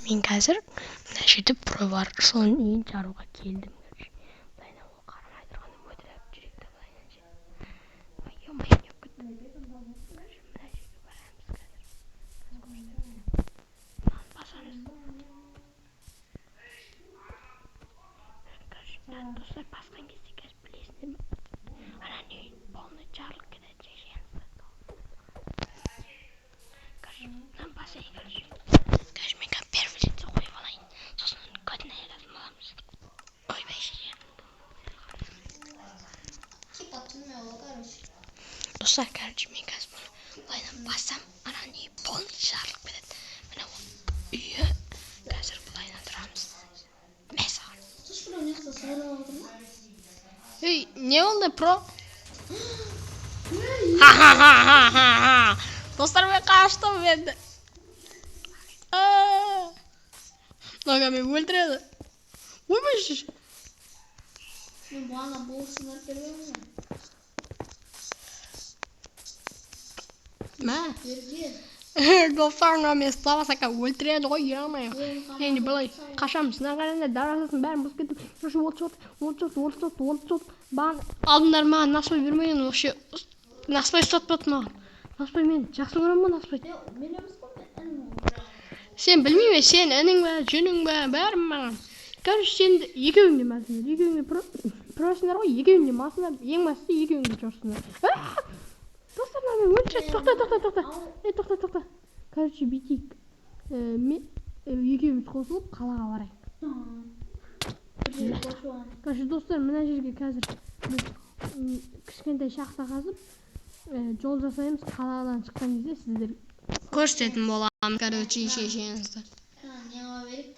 Мен қазір мына жерде про бар, соның үйін жаруға келдім. Былайынан ол қарамай тұрғанда өтірік жүректі былайынан же. Ой-ой, не күтті. Мына жерге барамыз қазір. Басамыз. Достар, басқан кезде қазір білесіңдер ме? Ана не полный жарылып кетеді жешеңізді. Қазір мынаны басайын қазір. Қазір мен первый лицо қойып алайын. Сосын көтін аяқтасын аламыз. Ойбай шешем. Достар, короче, мен қазір бұны былайынан бассам, ана не полный жарылып кетеді. Міне ол үйі. Қазір былайынан тұрамыз. Ей, не oldu pro? Ha. Dostlar, ben kaçtım ben de. Noga beni öldürüyordu. Uymuş. Bana bolsunlar geliyor mu? Ne? Dostlar, ben stava saka öldürüyordu o yana ya. Yani böyle kaçamız. Ne kadar ne darasın ben bu gidip şu olçot. Ben aldımlar nasıl vermeyin o şey. Nasıl satmatma. Nasıl men жақсы көремін насpai. Sen білмеймін, sen інің бе, жүнің бе, бәрім маған. Короче, сен екеуің де мәсіңдер. Екеуің де просыңдар ғой, екеуің де масыңдар. Ең бастысы екеуің де жорсыңдар. Достар, мен өлшет. Тоқта. Короче, бүйтейік. Екеуіміз қосылып қалаға барайық. Короче, достар, мына жерге қазір кішкентай шахта қазып жол жасаймыз. Қаладан шыққан кезде сіздер көрсететін боламын. Короче, шешеңізді.